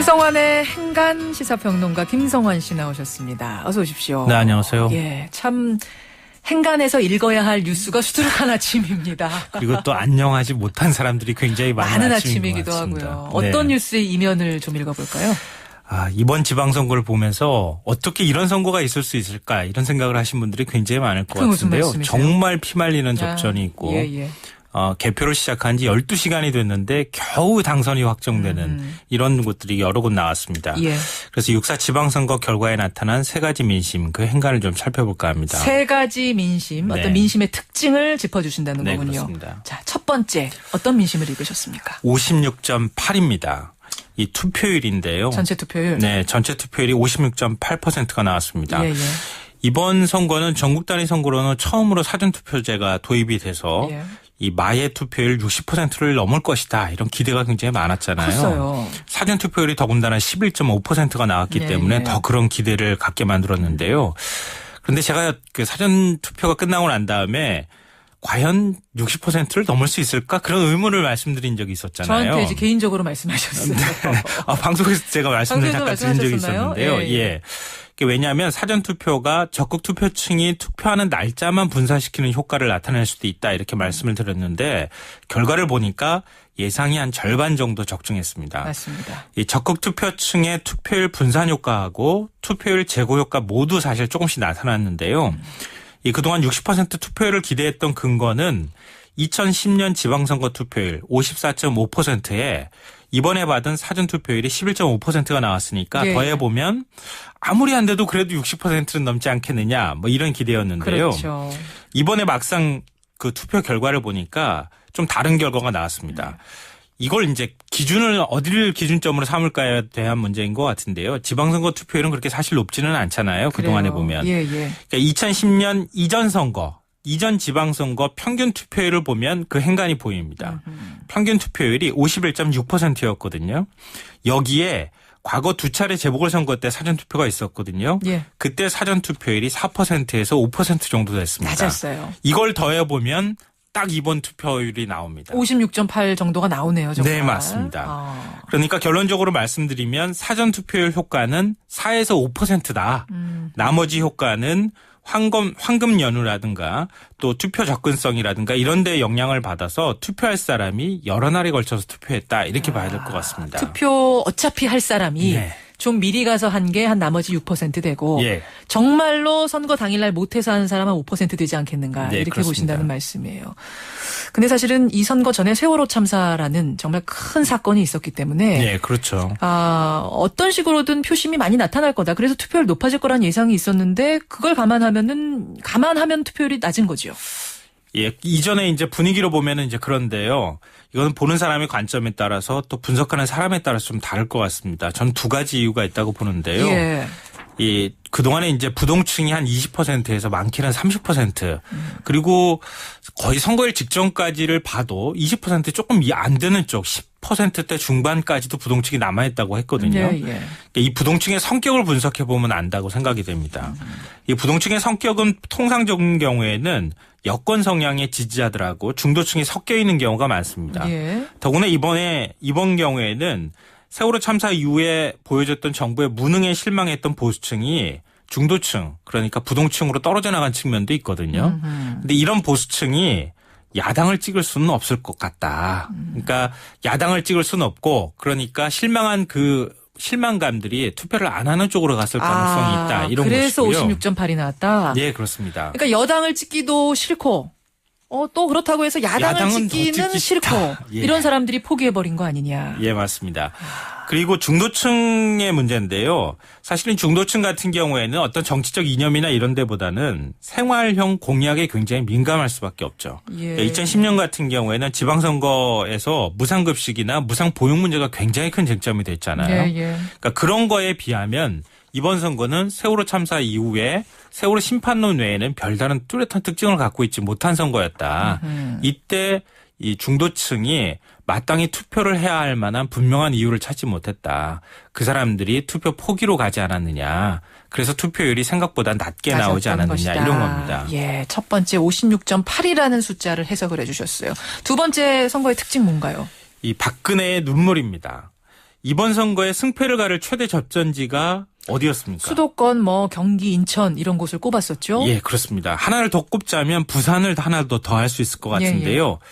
김성환의 행간 시사평론가 김성환 씨 나오셨습니다. 어서 오십시오. 네, 안녕하세요. 예, 참 행간에서 읽어야 할 뉴스가 수두룩한 아침입니다. 그리고 또 안녕하지 못한 사람들이 굉장히 많은 아침이기도 하고요. 네. 어떤 뉴스의 이면을 좀 읽어볼까요? 이번 지방선거를 보면서 어떻게 이런 선거가 있을 수 있을까 이런 생각을 하신 분들이 굉장히 많을 것 같은데요. 정말 피말리는 접전이 있고 개표를 시작한 지 12시간이 됐는데 겨우 당선이 확정되는 이런 것들이 여러 곳 나왔습니다. 예. 그래서 6.4 지방선거 결과에 나타난 세 가지 민심, 그 행간을 좀 살펴볼까 합니다. 세 가지 민심, 네. 어떤 민심의 특징을 짚어주신다는 네, 거군요. 그렇습니다. 자, 첫 번째 어떤 민심을 읽으셨습니까? 56.8입니다. 이 투표율인데요. 전체 투표율? 네, 전체 투표율이 56.8%가 나왔습니다. 예, 예. 이번 선거는 전국 단위 선거로는 처음으로 사전투표제가 도입이 돼서 이 마의 투표율 60%를 넘을 것이다. 이런 기대가 굉장히 많았잖아요. 컸어요. 사전투표율이 더군다나 11.5%가 나왔기 때문에 더 그런 기대를 갖게 만들었는데요. 그런데 제가 그 사전투표가 끝나고 난 다음에 과연 60%를 넘을 수 있을까? 그런 의문을 말씀드린 적이 있었잖아요. 저한테 이제 개인적으로 말씀하셨어요. 네. 방송에서 제가 말씀을 잠깐 드린 적이 있었는데요. 예. 왜냐하면 사전투표가 적극 투표층이 투표하는 날짜만 분산시키는 효과를 나타낼 수도 있다 이렇게 말씀을 드렸는데 결과를 보니까 예상이 한 절반 정도 적중했습니다. 맞습니다. 이 적극 투표층의 투표율 분산 효과하고 투표율 제고 효과 모두 사실 조금씩 나타났는데요. 이 그동안 60% 투표율을 기대했던 근거는 2010년 지방선거 투표율 54.5%에 이번에 받은 사전투표율이 11.5%가 나왔으니까 더해보면 아무리 안 돼도 그래도 60%는 넘지 않겠느냐 뭐 이런 기대였는데요. 그렇죠. 이번에 막상 그 투표 결과를 보니까 좀 다른 결과가 나왔습니다. 이걸 이제 기준을 어디를 기준점으로 삼을까에 대한 문제인 것 같은데요. 지방선거 투표율은 그렇게 사실 높지는 않잖아요. 그동안에 보면. 그러니까 2010년 이전 선거. 이전 지방선거 평균 투표율을 보면 그 행간이 보입니다. 평균 투표율이 51.6%였거든요. 여기에 과거 두 차례 재보궐선거 때 사전투표가 있었거든요. 그때 사전투표율이 4%에서 5% 정도 됐습니다. 낮았어요. 이걸 더해보면 딱 이번 투표율이 나옵니다. 56.8 정도가 나오네요. 정말. 네, 맞습니다. 그러니까 결론적으로 말씀드리면 사전투표율 효과는 4에서 5%다. 나머지 효과는 황금 연휴라든가 또 투표 접근성이라든가 이런 데 영향을 받아서 투표할 사람이 여러 날에 걸쳐서 투표했다. 이렇게 봐야 될 것 같습니다. 투표 어차피 할 사람이 좀 미리 가서 한 게 한 나머지 6% 되고 정말로 선거 당일날 못해서 하는 사람은 5% 되지 않겠는가 이렇게 그렇습니다. 보신다는 말씀이에요. 근데 사실은 이 선거 전에 세월호 참사라는 정말 큰 사건이 있었기 때문에 그렇죠. 어떤 식으로든 표심이 많이 나타날 거다. 그래서 투표율 높아질 거란 예상이 있었는데 그걸 감안하면 투표율이 낮은 거죠. 이전에 이제 분위기로 보면은 이제 그런데요. 이거는 보는 사람의 관점에 따라서 또 분석하는 사람에 따라서 좀 다를 것 같습니다. 전 두 가지 이유가 있다고 보는데요. 그동안에 이제 부동층이 한 20%에서 많게는 30% 그리고 거의 선거일 직전까지를 봐도 20% 조금 안 되는 쪽 10%대 중반까지도 부동층이 남아있다고 했거든요. 이 부동층의 성격을 분석해 보면 안다고 생각이 됩니다. 이 부동층의 성격은 통상적인 경우에는 여권 성향의 지지자들하고 중도층이 섞여 있는 경우가 많습니다. 더구나 이번 경우에는 세월호 참사 이후에 보여줬던 정부의 무능에 실망했던 보수층이 중도층 그러니까 부동층으로 떨어져 나간 측면도 있거든요. 근데 이런 보수층이 야당을 찍을 수는 없을 것 같다. 그러니까 야당을 찍을 수는 없고 그러니까 실망한 그 실망감들이 투표를 안 하는 쪽으로 갔을 가능성이 있다. 이런 그래서 것이고요. 56.8이 나왔다. 네, 그렇습니다. 그러니까 여당을 찍기도 싫고 또 그렇다고 해서 야당을 찍기는 싫고 이런 사람들이 포기해버린 거 아니냐. 맞습니다. 그리고 중도층의 문제인데요. 사실은 중도층 같은 경우에는 어떤 정치적 이념이나 이런 데보다는 생활형 공약에 굉장히 민감할 수밖에 없죠. 2010년 같은 경우에는 지방선거에서 무상급식이나 무상보육 문제가 굉장히 큰 쟁점이 됐잖아요. 그러니까 그런 거에 비하면 이번 선거는 세월호 참사 이후에 세월호 심판론 외에는 별다른 뚜렷한 특징을 갖고 있지 못한 선거였다. 이때 이 중도층이 마땅히 투표를 해야 할 만한 분명한 이유를 찾지 못했다. 그 사람들이 투표 포기로 가지 않았느냐. 그래서 투표율이 생각보다 낮게 나오지 않았느냐. 것이다. 이런 겁니다. 첫 번째 56.8이라는 숫자를 해석을 해 주셨어요. 두 번째 선거의 특징 뭔가요? 이 박근혜의 눈물입니다. 이번 선거에 승패를 가를 최대 접전지가 어디였습니까? 수도권, 경기, 인천 이런 곳을 꼽았었죠. 예, 그렇습니다. 하나를 더 꼽자면 부산을 하나 더 할 수 있을 것 같은데요. 예.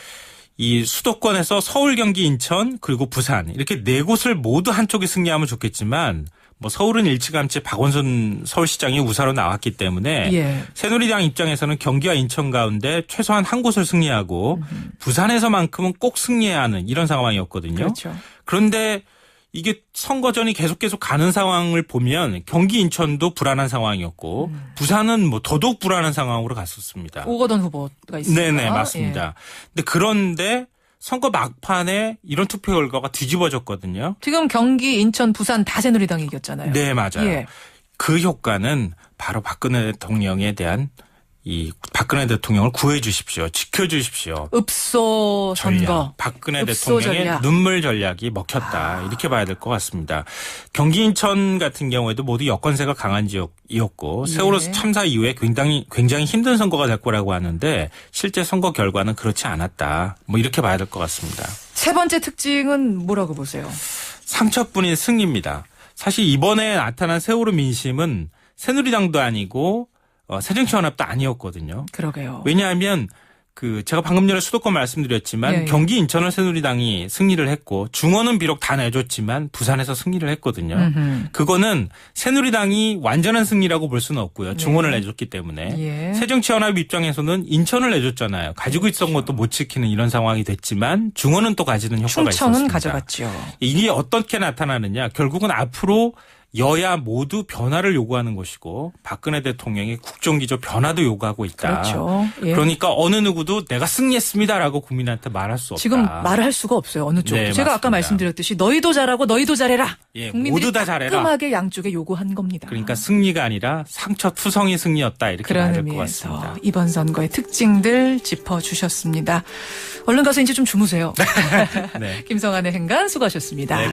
이 수도권에서 서울, 경기, 인천 그리고 부산 이렇게 네 곳을 모두 한쪽이 승리하면 좋겠지만 서울은 일찌감치 박원순 서울시장이 우사로 나왔기 때문에 예. 새누리당 입장에서는 경기와 인천 가운데 최소한 한 곳을 승리하고 부산에서만큼은 꼭 승리해야 하는 이런 상황이었거든요. 그렇죠. 그런데 이게 선거전이 계속 가는 상황을 보면 경기 인천도 불안한 상황이었고 부산은 더더욱 불안한 상황으로 갔었습니다. 오거돈 후보가 있습니다. 네네 맞습니다. 예. 그런데 선거 막판에 이런 투표 결과가 뒤집어졌거든요. 지금 경기, 인천, 부산 다 새누리당이 이겼잖아요. 네 맞아요. 예. 그 효과는 바로 박근혜 대통령에 대한 박근혜 대통령을 구해 주십시오. 지켜 주십시오. 읍소 선거. 박근혜 대통령의 눈물 전략이 먹혔다. 이렇게 봐야 될 것 같습니다. 경기 인천 같은 경우에도 모두 여권세가 강한 지역이었고 예. 세월호 참사 이후에 굉장히 힘든 선거가 될 거라고 하는데 실제 선거 결과는 그렇지 않았다. 이렇게 봐야 될 것 같습니다. 세 번째 특징은 뭐라고 보세요? 상처뿐인 승리입니다. 사실 이번에 나타난 세월호 민심은 새누리당도 아니고 새정치연합도 아니었거든요. 그러게요. 왜냐하면 제가 방금 전에 수도권 말씀드렸지만 예. 경기 인천을 새누리당이 승리를 했고 중원은 비록 다 내줬지만 부산에서 승리를 했거든요. 그거는 새누리당이 완전한 승리라고 볼 수는 없고요. 중원을 내줬기 때문에. 예. 새정치연합 입장에서는 인천을 내줬잖아요. 가지고 있었던 것도 못 지키는 이런 상황이 됐지만 중원은 또 가지는 효과가 있었습니다. 충청은 가져갔죠. 이게 어떻게 나타나느냐. 결국은 앞으로 여야 모두 변화를 요구하는 것이고 박근혜 대통령이 국정기조 변화도 요구하고 있다. 그렇죠. 예. 그러니까 어느 누구도 내가 승리했습니다라고 국민한테 말할 수 없다. 지금 말할 수가 없어요. 어느 쪽도. 네, 제가 맞습니다. 아까 말씀드렸듯이 너희도 잘하고 너희도 잘해라. 예, 국민들이 모두 다 잘해라. 깔끔하게 양쪽에 요구한 겁니다. 그러니까 승리가 아니라 상처투성이 승리였다. 이렇게 봐야 될 것 의미에서 같습니다. 이번 선거의 특징들 짚어주셨습니다. 얼른 가서 이제 좀 주무세요. 네. 김성환의 행간 수고하셨습니다. 네.